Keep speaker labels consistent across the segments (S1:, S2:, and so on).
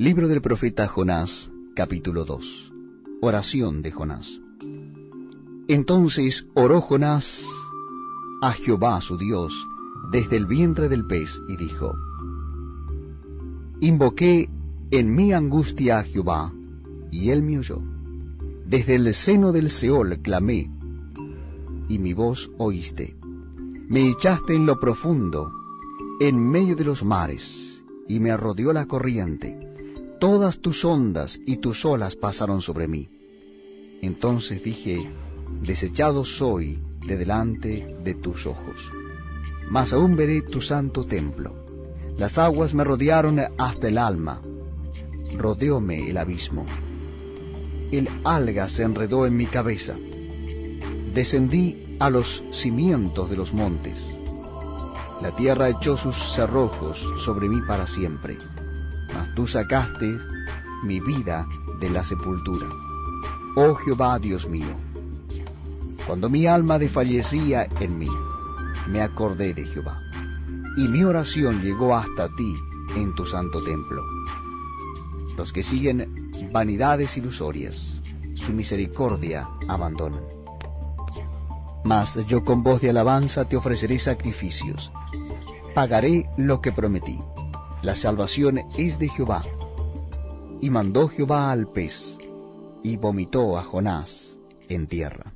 S1: Libro del profeta Jonás, capítulo 2. Oración de Jonás. Entonces oró Jonás a Jehová su Dios desde el vientre del pez y dijo: Invoqué en mi angustia a Jehová, y él me oyó. Desde el seno del Seol clamé, y mi voz oíste. Me echaste en lo profundo, en medio de los mares, y me rodeó la corriente. Todas tus ondas y tus olas pasaron sobre mí. Entonces dije: desechado soy de delante de tus ojos. Mas aún veré tu santo templo. Las aguas me rodearon hasta el alma. Rodeóme el abismo. El alga se enredó en mi cabeza. Descendí a los cimientos de los montes. La tierra echó sus cerrojos sobre mí para siempre. Mas tú sacaste mi vida de la sepultura, oh Jehová Dios mío. Cuando mi alma desfallecía en mí, me acordé de Jehová, y mi oración llegó hasta ti en tu santo templo. Los que siguen vanidades ilusorias, su misericordia abandonan. Mas yo con voz de alabanza te ofreceré sacrificios, pagaré lo que prometí. La salvación es de Jehová. Y mandó Jehová al pez, y vomitó a Jonás en tierra.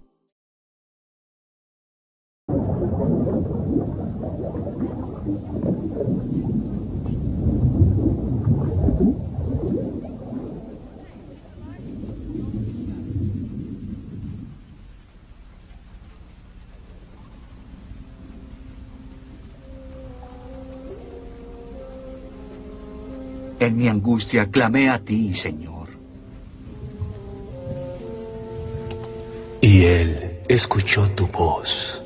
S2: En mi angustia clamé a ti, Señor.
S3: Y Él escuchó tu voz.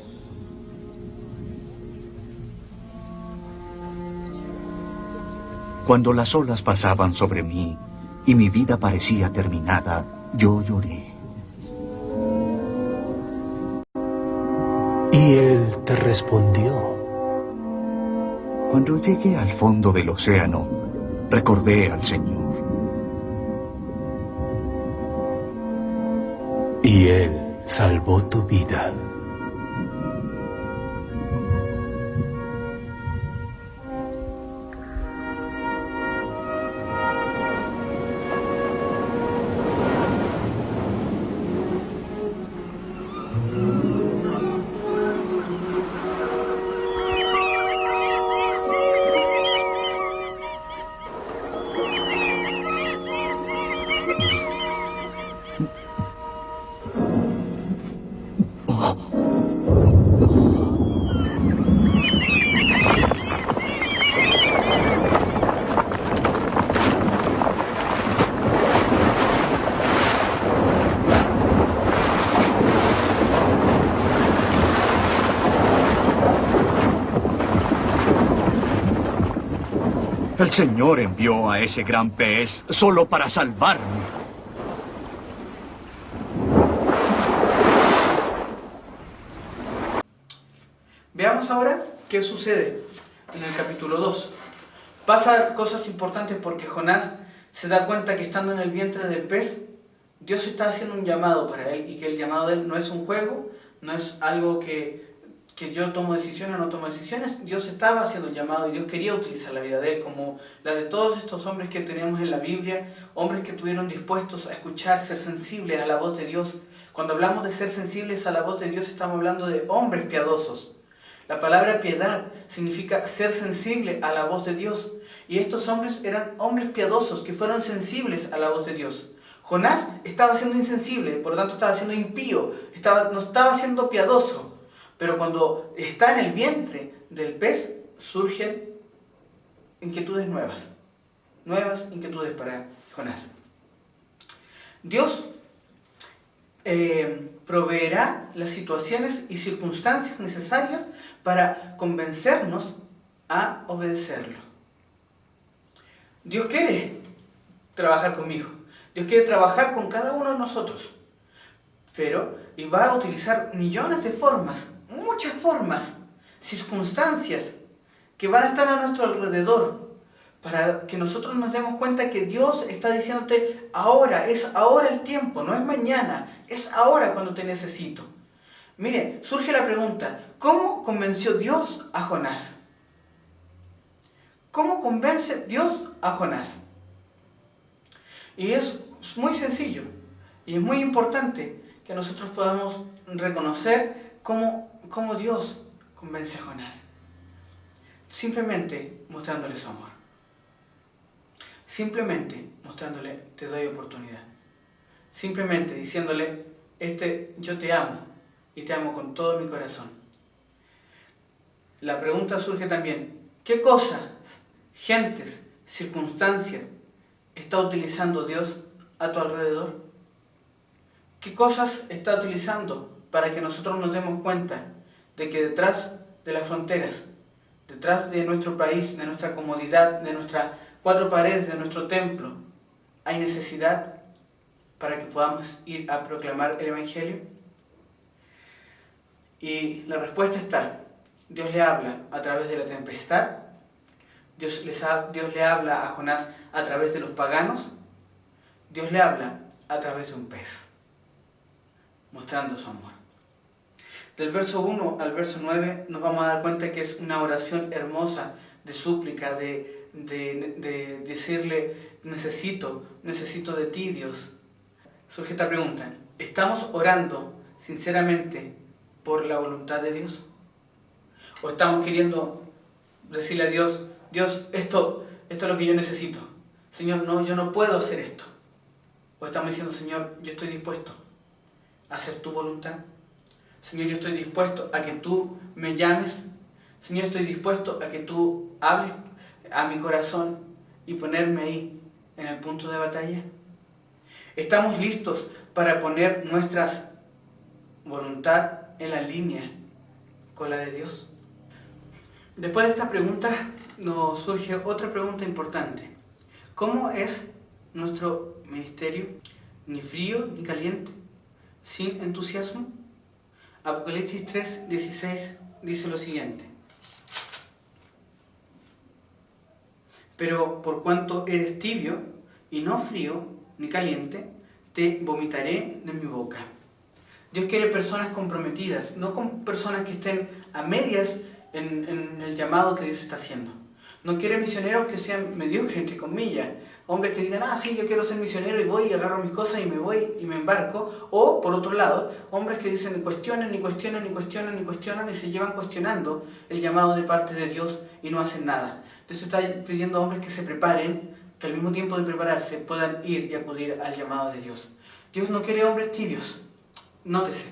S2: Cuando las olas pasaban sobre mí y mi vida parecía terminada, yo lloré.
S3: Y Él te respondió.
S2: Cuando llegué al fondo del océano, recordé al Señor.
S3: Y Él salvó tu vida.
S2: El Señor envió a ese gran pez solo para salvarme.
S4: Veamos ahora qué sucede en el capítulo 2. Pasa cosas importantes porque Jonás se da cuenta que estando en el vientre del pez, Dios está haciendo un llamado para él, y que el llamado de él no es un juego, no es algo que yo tomo decisiones o no tomo decisiones. Dios estaba haciendo el llamado y Dios quería utilizar la vida de él, como la de todos estos hombres que tenemos en la Biblia, hombres que estuvieron dispuestos a escuchar, ser sensibles a la voz de Dios. Cuando hablamos de ser sensibles a la voz de Dios, estamos hablando de hombres piadosos. La palabra piedad significa ser sensible a la voz de Dios. Y estos hombres eran hombres piadosos que fueron sensibles a la voz de Dios. Jonás estaba siendo insensible, por lo tanto estaba siendo impío, no estaba siendo piadoso. Pero cuando está en el vientre del pez, surgen inquietudes nuevas inquietudes para Jonás. Dios proveerá las situaciones y circunstancias necesarias para convencernos a obedecerlo. Dios quiere trabajar conmigo. Dios quiere trabajar con cada uno de nosotros. Y va a utilizar millones de formas, muchas formas, circunstancias que van a estar a nuestro alrededor para que nosotros nos demos cuenta que Dios está diciéndote ahora, es ahora el tiempo, no es mañana, es ahora cuando te necesito. Mire, surge la pregunta, ¿cómo convenció Dios a Jonás? ¿Cómo convence Dios a Jonás? Y es muy sencillo y es muy importante que nosotros podamos reconocer cómo Dios convence a Jonás. Simplemente mostrándole su amor. Simplemente mostrándole, te doy oportunidad. Simplemente diciéndole, yo te amo y te amo con todo mi corazón. La pregunta surge también, ¿qué cosas, gentes, circunstancias está utilizando Dios a tu alrededor? ¿Qué cosas está utilizando para que nosotros nos demos cuenta de que detrás de las fronteras, detrás de nuestro país, de nuestra comodidad, de nuestras cuatro paredes, de nuestro templo, hay necesidad para que podamos ir a proclamar el Evangelio? Y la respuesta está, Dios le habla a través de la tempestad, Dios le habla a Jonás a través de los paganos, Dios le habla a través de un pez, mostrando su amor. Del verso 1 al verso 9 nos vamos a dar cuenta que es una oración hermosa de súplica, de decirle, necesito de ti, Dios. Surge esta pregunta, ¿estamos orando sinceramente por la voluntad de Dios? ¿O estamos queriendo decirle a Dios, Dios, esto es lo que yo necesito? Señor, no, yo no puedo hacer esto. ¿O estamos diciendo, Señor, yo estoy dispuesto a hacer tu voluntad? Señor, yo estoy dispuesto a que tú me llames. Señor, estoy dispuesto a que tú hables a mi corazón y ponerme ahí en el punto de batalla. ¿Estamos listos para poner nuestra voluntad en la línea con la de Dios? Después de esta pregunta nos surge otra pregunta importante. ¿Cómo es nuestro ministerio? Ni frío ni caliente, sin entusiasmo. Apocalipsis 3:16 dice lo siguiente. Pero por cuanto eres tibio y no frío ni caliente, te vomitaré de mi boca. Dios quiere personas comprometidas, no con personas que estén a medias en el llamado que Dios está haciendo. No quiere misioneros que sean mediocres, entre comillas. Hombres que digan, sí, yo quiero ser misionero y voy y agarro mis cosas y me voy y me embarco. O, por otro lado, hombres que dicen, cuestionan y se llevan cuestionando el llamado de parte de Dios y no hacen nada. Entonces está pidiendo a hombres que se preparen, que al mismo tiempo de prepararse puedan ir y acudir al llamado de Dios. Dios no quiere hombres tibios, nótese.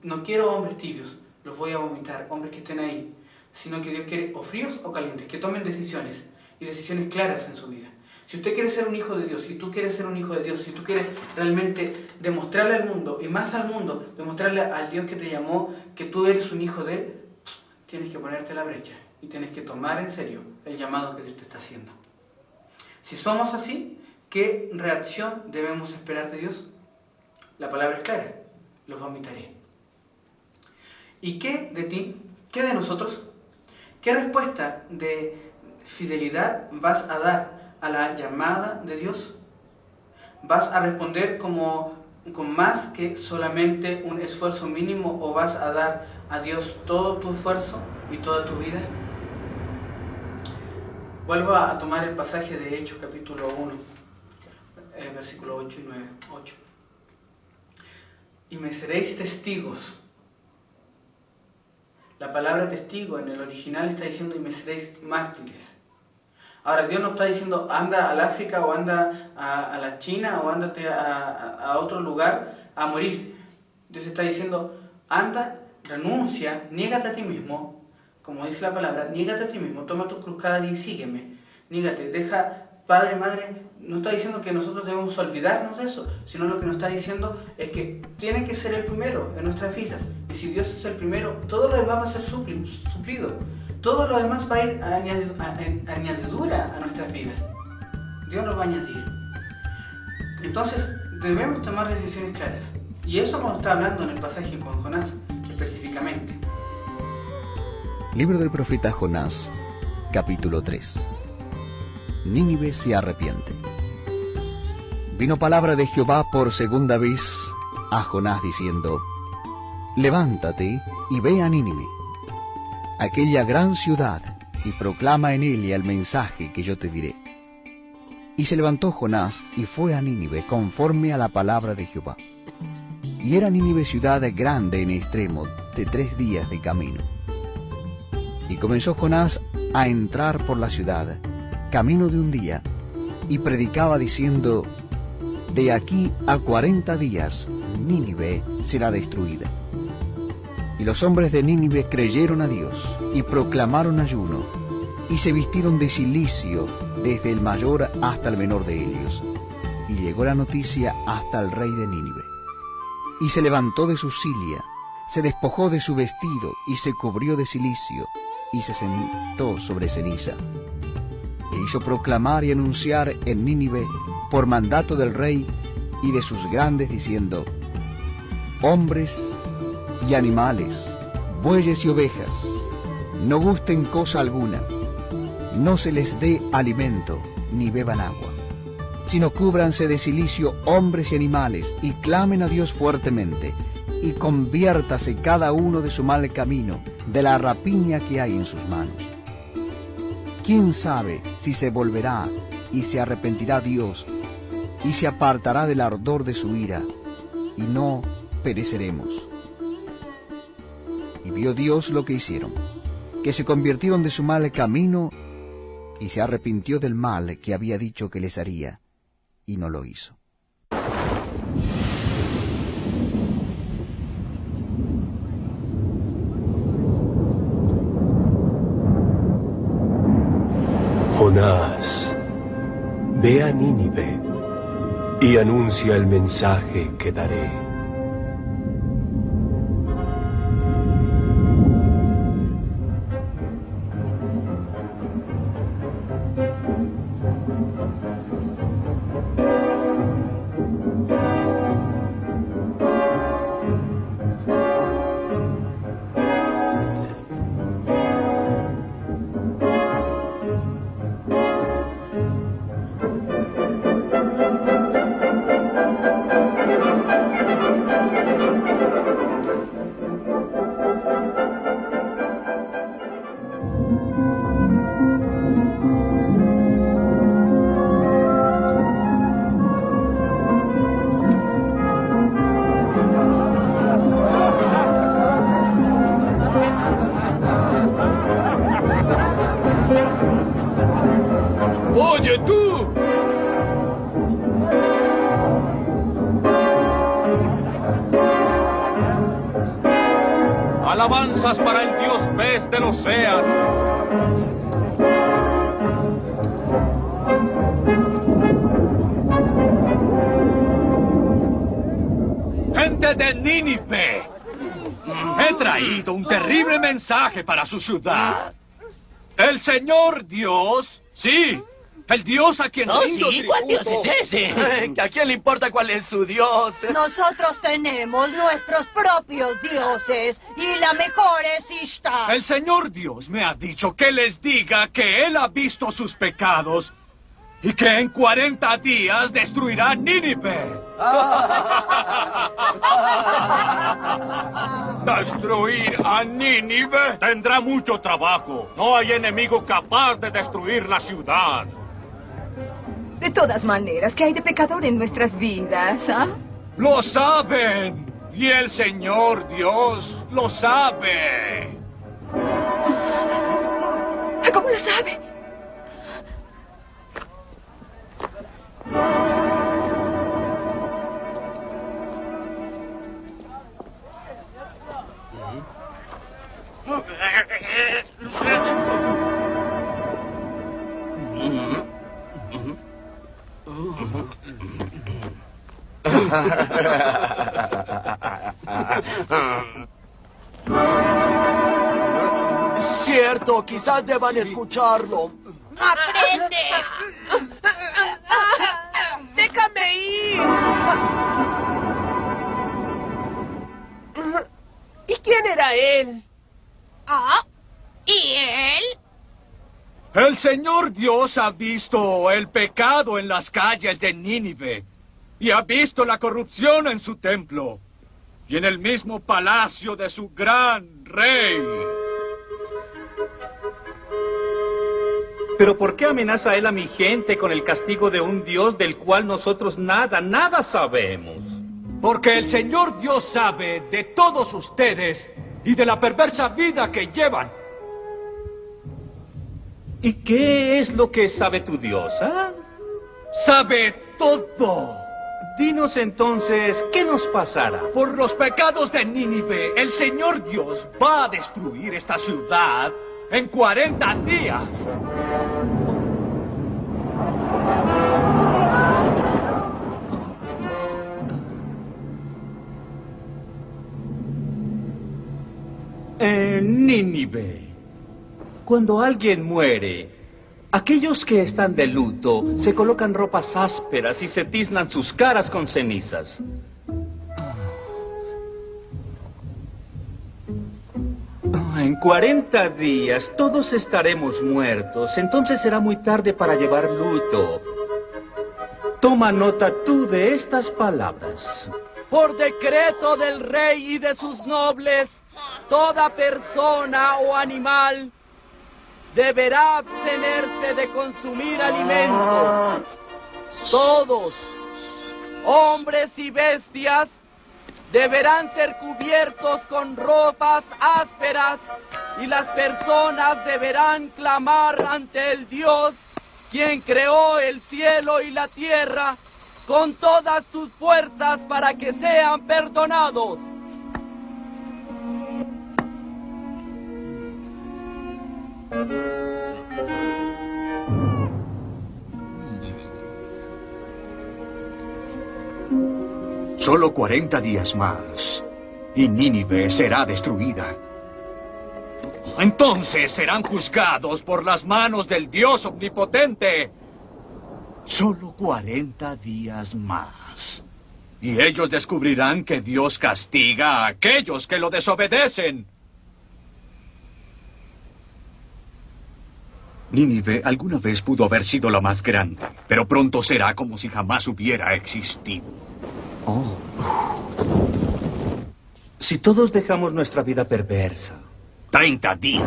S4: No quiero hombres tibios, los voy a vomitar, hombres que estén ahí. Sino que Dios quiere o fríos o calientes, que tomen decisiones y decisiones claras en su vida. Si usted quiere ser un hijo de Dios, si tú quieres ser un hijo de Dios, si tú quieres realmente demostrarle al mundo, y más al mundo, demostrarle al Dios que te llamó que tú eres un hijo de Él, tienes que ponerte la brecha y tienes que tomar en serio el llamado que Dios te está haciendo. Si somos así, ¿qué reacción debemos esperar de Dios? La palabra es clara, los vomitaré. ¿Y qué de ti? ¿Qué de nosotros? ¿Qué respuesta de fidelidad vas a dar a la llamada de Dios? ¿Vas a responder con más que solamente un esfuerzo mínimo o vas a dar a Dios todo tu esfuerzo y toda tu vida? Vuelvo a tomar el pasaje de Hechos capítulo 1, versículo 8 y 9. 8. Y me seréis testigos. La palabra testigo en el original está diciendo y me seréis mártires. Ahora Dios no está diciendo anda al África o anda a la China o ándate a otro lugar a morir. Dios está diciendo anda, renuncia, niégate a ti mismo, como dice la palabra, niégate a ti mismo, toma tu cruz cada día y sígueme. Niégate, deja, padre, madre, no está diciendo que nosotros debemos olvidarnos de eso, sino lo que nos está diciendo es que tiene que ser el primero en nuestras vidas. Y si Dios es el primero, todo lo demás va a ser suplido. Todo lo demás va a ir a añadidura a nuestras vidas. Dios nos va a añadir. Entonces, debemos tomar decisiones claras. Y eso nos está hablando en el pasaje con Jonás, específicamente.
S1: Libro del profeta Jonás, capítulo 3. Nínive se arrepiente. Vino palabra de Jehová por segunda vez a Jonás diciendo: levántate y ve a Nínive, aquella gran ciudad, y proclama en ella el mensaje que yo te diré. Y se levantó Jonás y fue a Nínive conforme a la palabra de Jehová. Y era Nínive ciudad grande en extremo, de 3 días de camino. Y comenzó Jonás a entrar por la ciudad, camino de 1 día, y predicaba diciendo: de aquí a 40 días Nínive será destruida. Y los hombres de Nínive creyeron a Dios, y proclamaron ayuno, y se vistieron de cilicio, desde el mayor hasta el menor de ellos. Y llegó la noticia hasta el rey de Nínive. Y se levantó de su cilia, se despojó de su vestido, y se cubrió de cilicio, y se sentó sobre ceniza. E hizo proclamar y anunciar en Nínive, por mandato del rey y de sus grandes, diciendo: hombres y animales, bueyes y ovejas, no gusten cosa alguna, no se les dé alimento, ni beban agua, sino cúbranse de cilicio hombres y animales, y clamen a Dios fuertemente, y conviértase cada uno de su mal camino, de la rapiña que hay en sus manos. ¿Quién sabe si se volverá y se arrepentirá Dios, y se apartará del ardor de su ira, y no pereceremos? Y vio Dios lo que hicieron, que se convirtieron de su mal camino, y se arrepintió del mal que había dicho que les haría, y no lo hizo.
S3: Jonás, ve a Nínive y anuncia el mensaje que daré.
S5: ¡Oye tú! Alabanzas para el Dios pez del océano. Gente de Nínive, he traído un terrible mensaje para su ciudad. El Señor Dios, sí, el Dios a quien rindo
S6: sí, ¿cuál Dios es ese?
S7: ¿A quién le importa cuál es su Dios?
S8: Nosotros tenemos nuestros propios dioses, y la mejor es Ishtar.
S5: El Señor Dios me ha dicho que les diga que Él ha visto sus pecados y que en 40 días destruirá Nínive. ¿Destruir a Nínive? Tendrá mucho trabajo. No hay enemigo capaz de destruir la ciudad.
S9: De todas maneras, ¿qué hay de pecador en nuestras vidas, ah?
S5: ¡Lo saben! Y el Señor Dios lo sabe.
S9: ¿Cómo lo sabe?
S7: Cierto, quizás deban escucharlo.
S8: ¡Aprende!
S6: ¡Déjame ir! ¿Y quién era él?
S8: ¿Ah? ¿Y él?
S5: El Señor Dios ha visto el pecado en las calles de Nínive y ha visto la corrupción en su templo y en el mismo palacio de su gran rey.
S2: ¿Pero por qué amenaza él a mi gente con el castigo de un Dios del cual nosotros nada sabemos?
S5: Porque el Señor Dios sabe de todos ustedes y de la perversa vida que llevan.
S2: ¿Y qué es lo que sabe tu Dios, ah?
S5: Sabe todo.
S2: Dinos entonces, ¿qué nos pasará?
S5: Por los pecados de Nínive, el Señor Dios va a destruir esta ciudad en 40 días.
S2: Nínive. Cuando alguien muere, aquellos que están de luto se colocan ropas ásperas y se tiznan sus caras con cenizas. En 40 días todos estaremos muertos. Entonces será muy tarde para llevar luto. Toma nota tú de estas palabras.
S7: Por decreto del rey y de sus nobles, toda persona o animal deberá abstenerse de consumir alimentos. Todos, hombres y bestias, deberán ser cubiertos con ropas ásperas y las personas deberán clamar ante el Dios, quien creó el cielo y la tierra, con todas sus fuerzas para que sean perdonados.
S2: Solo 40 días más y Nínive será destruida.
S5: Entonces serán juzgados por las manos del Dios omnipotente.
S2: Solo 40 días más.
S5: Y ellos descubrirán que Dios castiga a aquellos que lo desobedecen.
S2: Nínive alguna vez pudo haber sido la más grande, pero pronto será como si jamás hubiera existido. Oh. Si todos dejamos nuestra vida perversa,
S5: 30 días.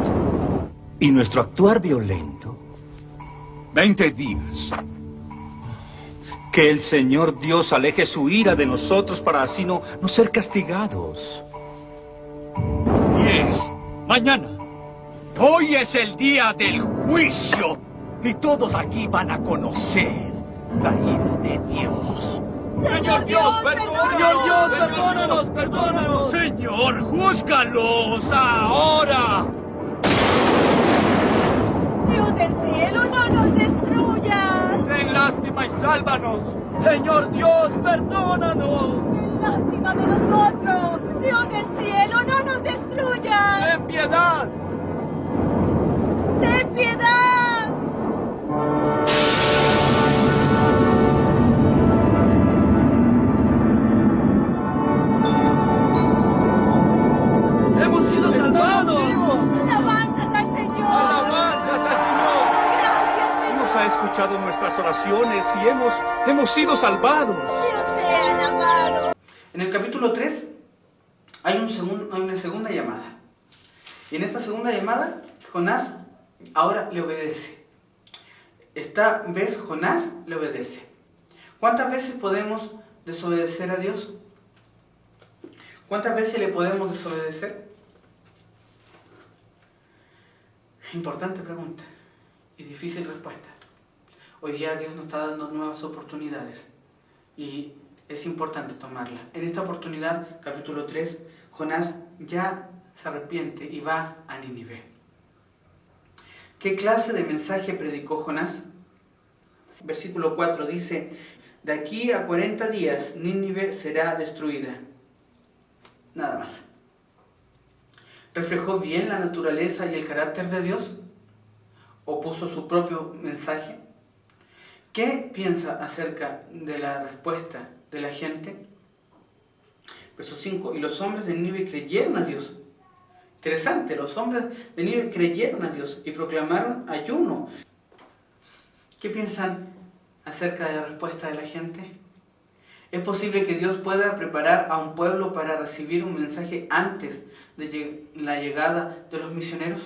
S2: Y nuestro actuar violento,
S5: 20 días.
S2: Que el Señor Dios aleje su ira de nosotros para así no ser castigados.
S5: 10. Mañana. Hoy es el día del juicio y todos aquí van a conocer la ira de Dios.
S8: Señor Dios, perdónanos.
S7: Señor Dios, perdónanos, perdónanos.
S5: Señor, júzgalos ahora.
S8: Dios del cielo, no nos destruyas.
S5: Ten lástima y sálvanos.
S7: Señor Dios, perdónanos.
S8: Ten lástima de nosotros. Dios del cielo, no nos destruyas.
S5: Ten piedad.
S8: ¡Ten piedad!
S7: Hemos sido salvados.
S8: ¡Alabanzas al Señor!
S5: ¡Alabanzas al Señor!
S8: ¡Gracias, Señor!
S2: Dios ha escuchado nuestras oraciones y hemos sido salvados.
S8: ¡Dios sea alabado!
S4: En el capítulo 3 hay una segunda llamada. Y en esta segunda llamada, Jonás ahora le obedece. Esta vez Jonás le obedece. ¿Cuántas veces podemos desobedecer a Dios? ¿Cuántas veces le podemos desobedecer? Importante pregunta y difícil respuesta. Hoy día Dios nos está dando nuevas oportunidades y es importante tomarlas. En esta oportunidad, capítulo 3, Jonás ya se arrepiente y va a Nínive. ¿Qué clase de mensaje predicó Jonás? Versículo 4 dice: de aquí a 40 días Nínive será destruida. Nada más. ¿Reflejó bien la naturaleza y el carácter de Dios? ¿O puso su propio mensaje? ¿Qué piensa acerca de la respuesta de la gente? Verso 5. Y los hombres de Nínive creyeron a Dios Interesante, los hombres de Nínive creyeron a Dios y proclamaron ayuno. ¿Qué piensan acerca de la respuesta de la gente? ¿Es posible que Dios pueda preparar a un pueblo para recibir un mensaje antes de la llegada de los misioneros?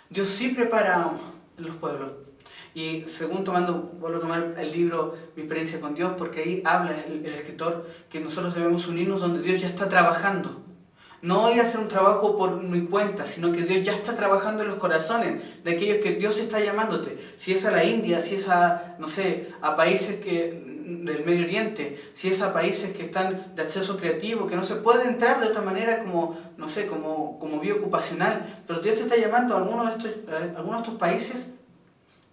S4: Dios sí prepara a los pueblos. Y según vuelvo a tomar el libro Mi experiencia con Dios, porque ahí habla el escritor que nosotros debemos unirnos donde Dios ya está trabajando. No ir a hacer un trabajo por mi cuenta, sino que Dios ya está trabajando en los corazones de aquellos que Dios está llamándote. Si es a la India, si es a, no sé, a países del Medio Oriente, si es a países que están de acceso creativo, que no se puede entrar de otra manera como, no sé, como vía ocupacional. Pero Dios te está llamando a algunos de estos países.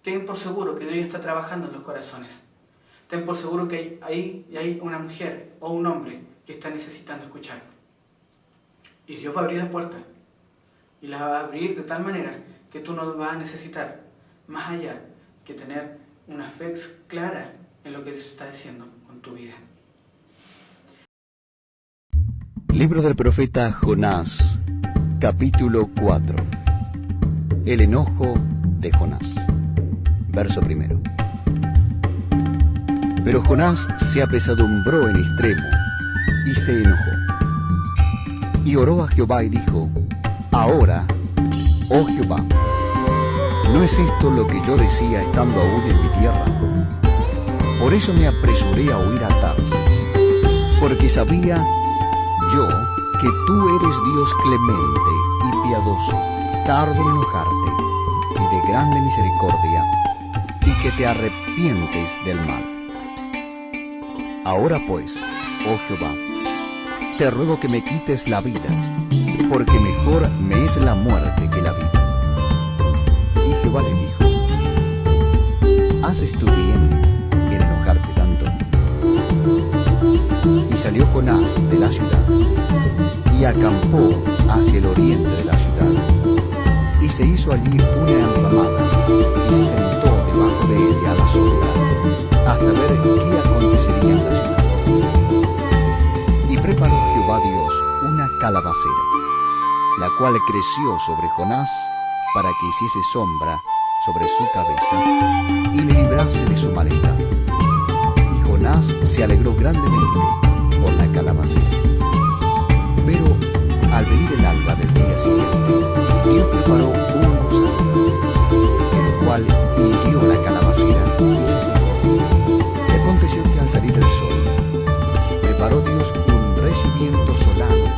S4: Ten por seguro que Dios está trabajando en los corazones. Ten por seguro que hay una mujer o un hombre que está necesitando escuchar. Y Dios va a abrir las puertas. Y las va a abrir de tal manera que tú no vas a necesitar, más allá que tener una fe clara en lo que Dios está diciendo con tu vida.
S1: Libro del profeta Jonás, capítulo 4. El enojo de Jonás. Verso 1. Pero Jonás se apesadumbró en extremo y se enojó. Y oró a Jehová y dijo: Ahora, oh Jehová, ¿no es esto lo que yo decía estando aún en mi tierra? Por eso me apresuré a huir a Tarsis, porque sabía yo que tú eres Dios clemente y piadoso, tardo en enojarte y de grande misericordia, y que te arrepientes del mal. Ahora pues, oh Jehová, te ruego que me quites la vida, porque mejor me es la muerte que la vida. Y Jehová le dijo: ¿Haces tú bien en enojarte tanto? Y salió Jonás de la ciudad, y acampó hacia el oriente de la ciudad, y se hizo allí una enramada, y se sentó debajo de ella a la sombra, hasta ver qué acontecería en la ciudad. Y preparó Jehová Dios una calabacera, la cual creció sobre Jonás para que hiciese sombra sobre su cabeza y le librase de su malestar. Y Jonás se alegró grandemente por la calabacera. Pero al venir el alba del día siguiente, Dios preparó un gusano, el cual hirió la calabacera y se secó. Y aconteció que al salir el sol, preparó Dios un recibimiento solano,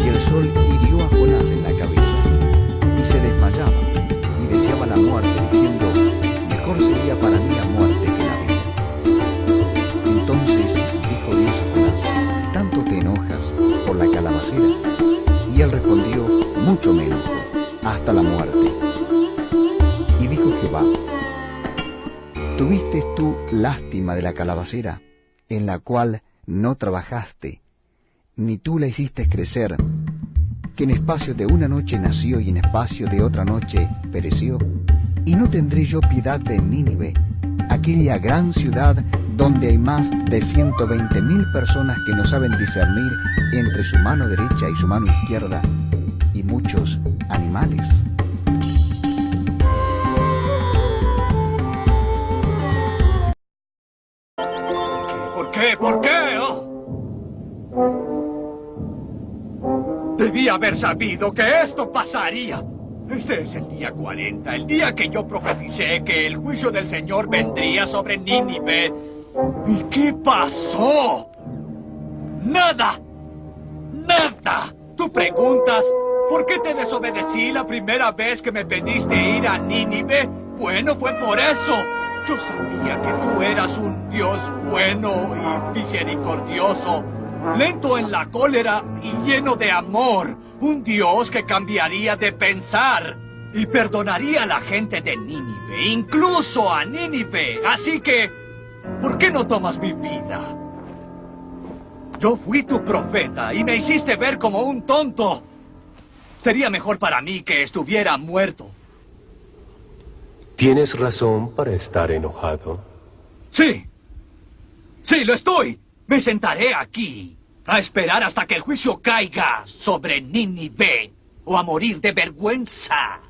S1: y el sol hirió a Jonás en la cabeza, y se desmayaba, y deseaba la muerte, diciendo: Mejor sería para mí la muerte que la vida. Entonces dijo Dios a Jonás: ¿Tanto te enojas por la calabacera? Y él respondió: Mucho me enojo, hasta la muerte. Y dijo Jehová: ¿Tuviste tú lástima de la calabacera, en la cual no trabajaste, ni tú la hiciste crecer, que en espacio de una noche nació y en espacio de otra noche pereció? ¿Y no tendré yo piedad de Nínive, aquella gran ciudad donde hay más de 120,000 personas que no saben discernir entre su mano derecha y su mano izquierda, y muchos animales?
S5: ¿Por qué? Debí haber sabido que esto pasaría. Este es el día 40, el día que yo profeticé que el juicio del Señor vendría sobre Nínive. ¿Y qué pasó? ¡Nada! ¡Nada! Tú preguntas, ¿por qué te desobedecí la primera vez que me pediste ir a Nínive? Bueno, fue por eso. Yo sabía que tú eras un Dios bueno y misericordioso, lento en la cólera y lleno de amor. Un Dios que cambiaría de pensar y perdonaría a la gente de Nínive, incluso a Nínive. Así que, ¿por qué no tomas mi vida? Yo fui tu profeta y me hiciste ver como un tonto. Sería mejor para mí que estuviera muerto.
S3: ¿Tienes razón para estar enojado?
S5: Sí, lo estoy. Me sentaré aquí a esperar hasta que el juicio caiga sobre Nínive. o a morir de vergüenza.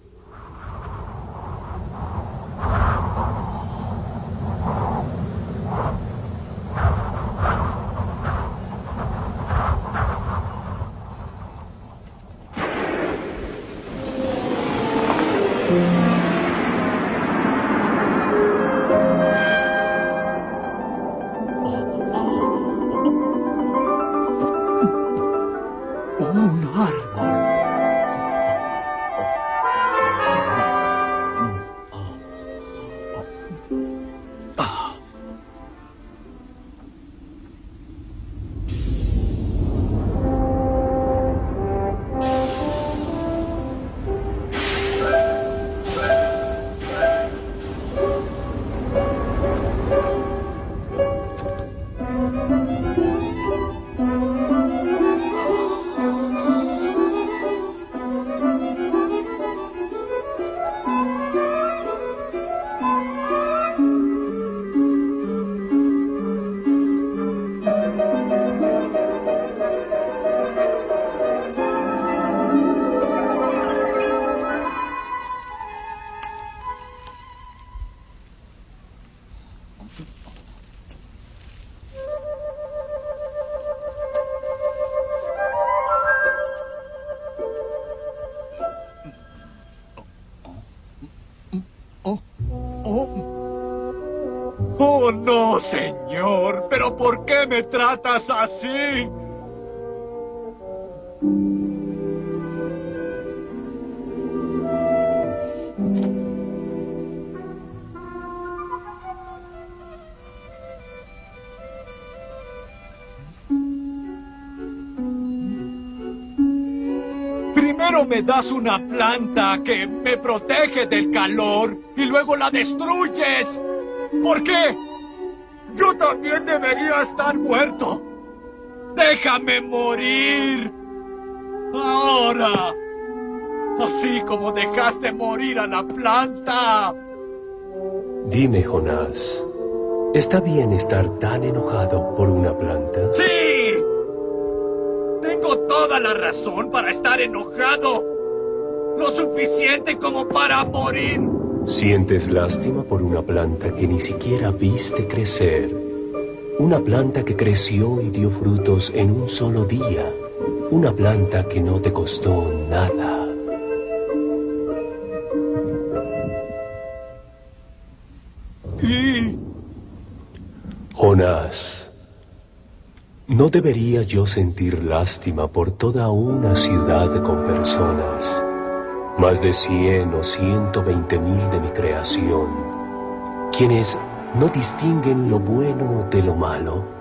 S5: Oh, no, señor. ¿Pero por qué me tratas así? Primero me das una planta que me protege del calor y luego la destruyes. ¿Por qué? Yo también debería estar muerto. ¡Déjame morir! Ahora. Así como dejaste morir a la planta.
S3: Dime, Jonás, ¿está bien estar tan enojado por una planta?
S5: ¡Sí! Tengo toda la razón para estar enojado. Lo suficiente como para morir.
S3: ¿Sientes lástima por una planta que ni siquiera viste crecer? Una planta que creció y dio frutos en un solo día. Una planta que no te costó nada.
S5: ¿Y?
S3: Jonás, ¿no debería yo sentir lástima por toda una ciudad con personas? Más de 100 o 120,000 de mi creación, quienes no distinguen lo bueno de lo malo.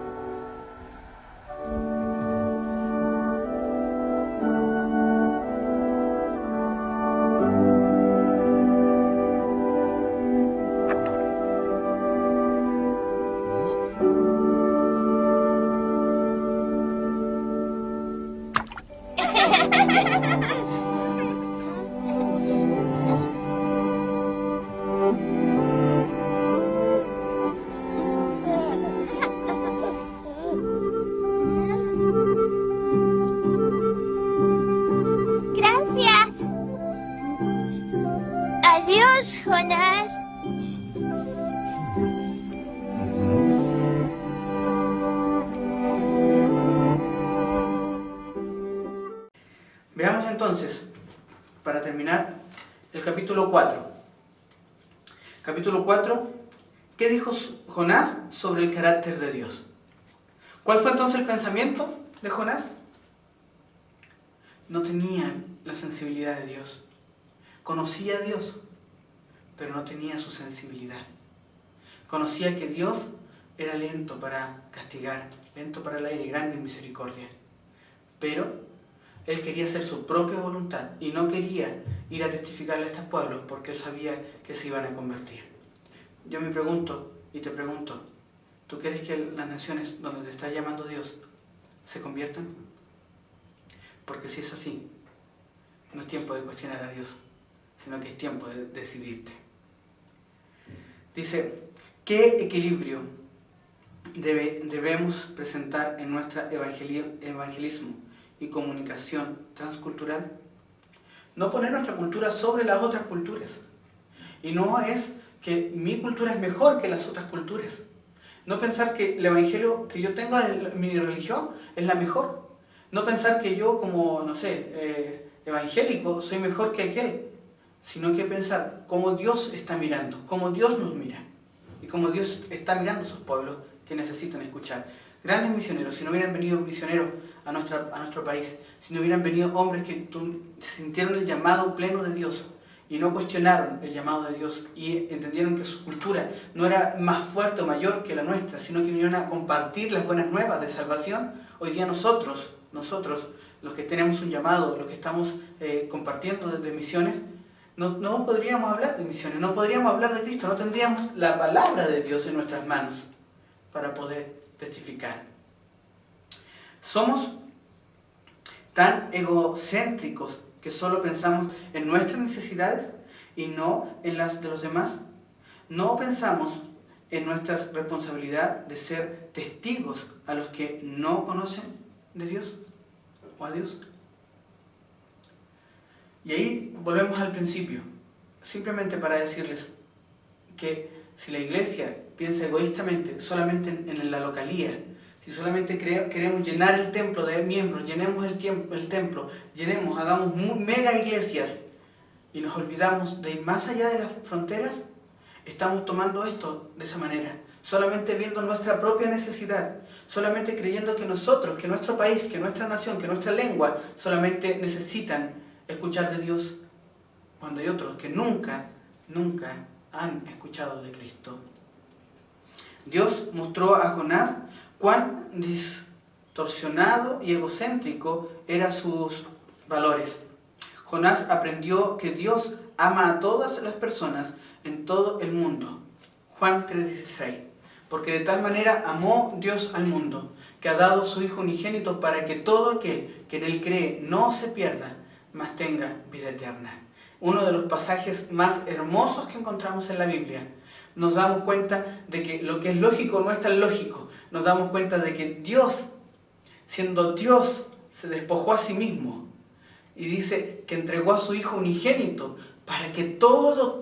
S10: Jonás.
S4: Veamos entonces, para terminar, el capítulo 4. Capítulo 4, ¿qué dijo Jonás sobre el carácter de Dios? ¿Cuál fue entonces el pensamiento de Jonás? No tenía la sensibilidad de Dios. Conocía a Dios, pero no tenía su sensibilidad. Conocía que Dios era lento para castigar, lento para la ira y grande en misericordia. Pero él quería hacer su propia voluntad y no quería ir a testificarle a estos pueblos porque él sabía que se iban a convertir. Yo me pregunto y te pregunto, ¿tú quieres que las naciones donde te está llamando Dios se conviertan? Porque si es así, no es tiempo de cuestionar a Dios, sino que es tiempo de decidirte. Dice, ¿qué equilibrio debemos presentar en nuestra evangelismo y comunicación transcultural? No poner nuestra cultura sobre las otras culturas. Y no es que mi cultura es mejor que las otras culturas. No pensar que el evangelio que yo tengo, mi religión, es la mejor. No pensar que yo como, no sé, evangélico soy mejor que aquel. Sino que pensar cómo Dios está mirando, cómo Dios nos mira. Y cómo Dios está mirando a esos pueblos que necesitan escuchar. Grandes misioneros, si no hubieran venido misioneros a nuestro país, si no hubieran venido hombres que sintieron el llamado pleno de Dios y no cuestionaron el llamado de Dios y entendieron que su cultura no era más fuerte o mayor que la nuestra, sino que vinieron a compartir las buenas nuevas de salvación, hoy día nosotros, los que tenemos un llamado, los que estamos compartiendo de misiones, no podríamos hablar de misiones, no podríamos hablar de Cristo, no tendríamos la palabra de Dios en nuestras manos para poder testificar. Somos tan egocéntricos que solo pensamos en nuestras necesidades y no en las de los demás. No pensamos en nuestra responsabilidad de ser testigos a los que no conocen de Dios o a Dios. Y ahí volvemos al principio, simplemente para decirles que si la iglesia piensa egoístamente solamente en la localía, si solamente queremos llenar el templo de miembros, llenemos el templo, hagamos mega iglesias y nos olvidamos de ir más allá de las fronteras, estamos tomando esto de esa manera, solamente viendo nuestra propia necesidad, solamente creyendo que nosotros, que nuestro país, que nuestra nación, que nuestra lengua solamente necesitan escuchar de Dios, cuando hay otros que nunca han escuchado de Cristo. Dios mostró a Jonás cuán distorsionado y egocéntrico eran sus valores. Jonás aprendió que Dios ama a todas las personas en todo el mundo. Juan 3:16. Porque de tal manera amó Dios al mundo, que ha dado su Hijo unigénito para que todo aquel que en él cree no se pierda, mas tenga vida eterna. Uno de los pasajes más hermosos que encontramos en la Biblia. Nos damos cuenta de que lo que es lógico no es tan lógico. Nos damos cuenta de que Dios, siendo Dios, se despojó a sí mismo. Y dice que entregó a su Hijo unigénito para que todo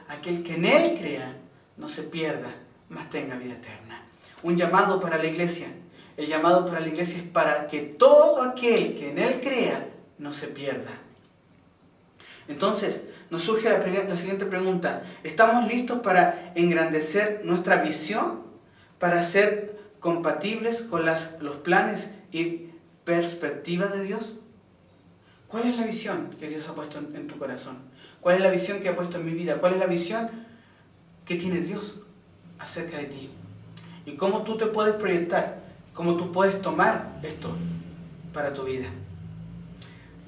S4: aquel que en Él crea no se pierda, mas tenga vida eterna. Un llamado para la iglesia. El llamado para la iglesia es para que todo aquel que en Él crea no se pierda. Entonces, nos surge la siguiente pregunta. ¿Estamos listos para engrandecer nuestra visión? ¿Para ser compatibles con los planes y perspectivas de Dios? ¿Cuál es la visión que Dios ha puesto en tu corazón? ¿Cuál es la visión que ha puesto en mi vida? ¿Cuál es la visión que tiene Dios acerca de ti? ¿Y cómo tú te puedes proyectar? ¿Cómo tú puedes tomar esto para tu vida?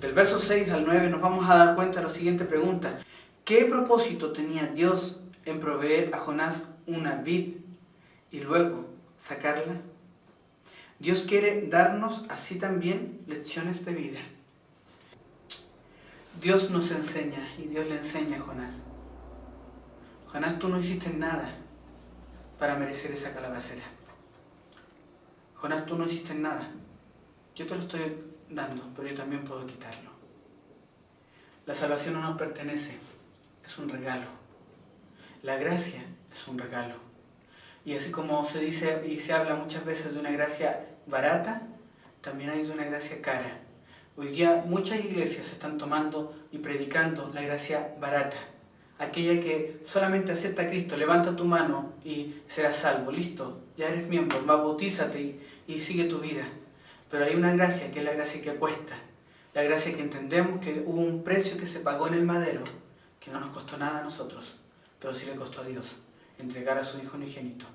S4: Del verso 6 al 9 nos vamos a dar cuenta de la siguiente pregunta. ¿Qué propósito tenía Dios en proveer a Jonás una vid y luego sacarla? Dios quiere darnos así también lecciones de vida. Dios nos enseña y Dios le enseña a Jonás. Jonás, tú no hiciste nada para merecer esa calabacera. Jonás, tú no hiciste nada. Yo te lo estoy dando, pero yo también puedo quitarlo. La salvación no nos pertenece, es un regalo. La gracia es un regalo. Y así como se dice y se habla muchas veces de una gracia barata, también hay de una gracia cara. Hoy día muchas iglesias están tomando y predicando la gracia barata. Aquella que solamente acepta a Cristo, levanta tu mano y serás salvo. Listo, ya eres miembro, bautízate y sigue tu vida. Pero hay una gracia que es la gracia que cuesta. La gracia que entendemos que hubo un precio que se pagó en el madero, que no nos costó nada a nosotros, pero sí le costó a Dios entregar a su Hijo unigénito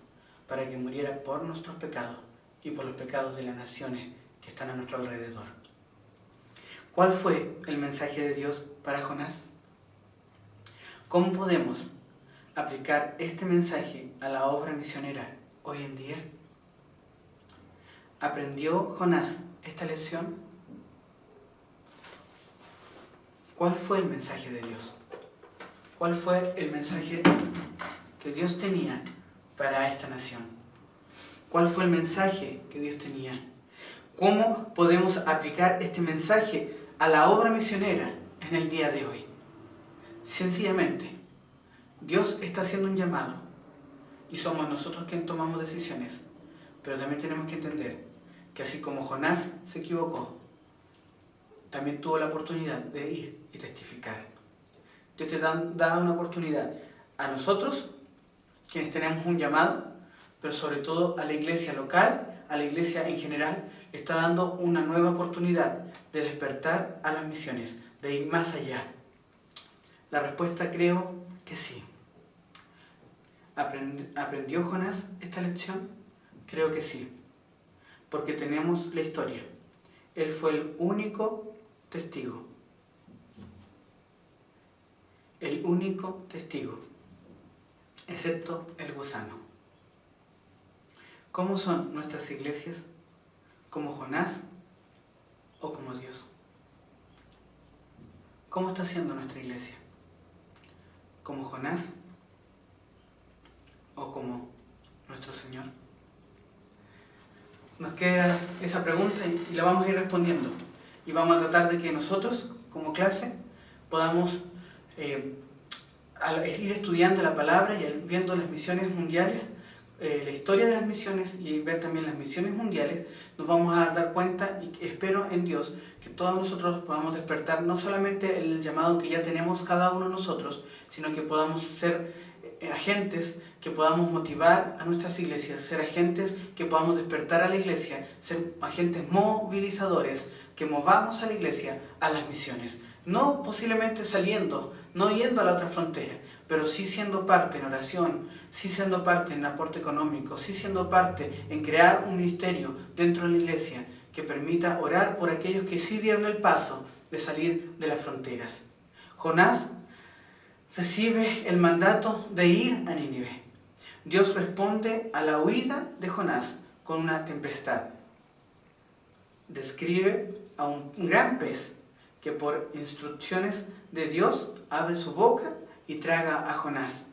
S4: para que muriera por nuestros pecados y por los pecados de las naciones que están a nuestro alrededor. ¿Cuál fue el mensaje de Dios para Jonás? ¿Cómo podemos aplicar este mensaje a la obra misionera hoy en día? ¿Aprendió Jonás esta lección? ¿Cuál fue el mensaje de Dios? ¿Cuál fue el mensaje que Dios tenía para esta nación? ¿Cuál fue el mensaje que Dios tenía? ¿Cómo podemos aplicar este mensaje a la obra misionera en el día de hoy. Sencillamente, Dios está haciendo un llamado y somos nosotros quienes tomamos decisiones, pero también tenemos que entender que así como Jonás se equivocó, también tuvo la oportunidad de ir y testificar. Dios te da una oportunidad a nosotros, quienes tenemos un llamado, pero sobre todo a la iglesia local, a la iglesia en general, le está dando una nueva oportunidad de despertar a las misiones, de ir más allá. La respuesta creo que sí. ¿Aprendió Jonás esta lección? Creo que sí, porque tenemos la historia. Él fue el único testigo. El único testigo, excepto el gusano. ¿Cómo son nuestras iglesias? ¿Como Jonás o como Dios? ¿Cómo está siendo nuestra iglesia? ¿Como Jonás o como nuestro Señor? Nos queda esa pregunta y la vamos a ir respondiendo. Y vamos a tratar de que nosotros, como clase, podamos al ir estudiando la palabra y viendo las misiones mundiales, la historia de las misiones y ver también las misiones mundiales, nos vamos a dar cuenta, y espero en Dios, que todos nosotros podamos despertar no solamente el llamado que ya tenemos cada uno de nosotros, sino que podamos ser agentes que podamos motivar a nuestras iglesias, ser agentes que podamos despertar a la iglesia, ser agentes movilizadores, que movamos a la iglesia a las misiones. No posiblemente saliendo, no yendo a la otra frontera, pero sí siendo parte en oración, sí siendo parte en aporte económico, sí siendo parte en crear un ministerio dentro de la iglesia que permita orar por aquellos que sí dieron el paso de salir de las fronteras. Jonás recibe el mandato de ir a Nínive. Dios responde a la huida de Jonás con una tempestad. Describe a un gran pez que por instrucciones de Dios abre su boca y traga a Jonás.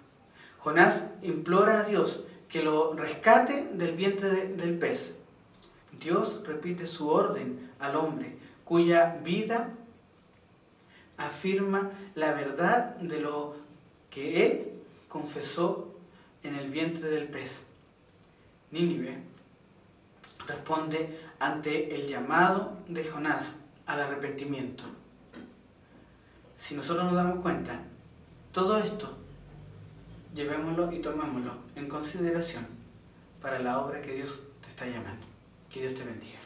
S4: Jonás implora a Dios que lo rescate del vientre del pez. Dios repite su orden al hombre, cuya vida afirma la verdad de lo que él confesó en el vientre del pez. Nínive responde ante el llamado de Jonás al arrepentimiento. Si nosotros nos damos cuenta, todo esto, llevémoslo y tomémoslo en consideración para la obra que Dios te está llamando. Que Dios te bendiga.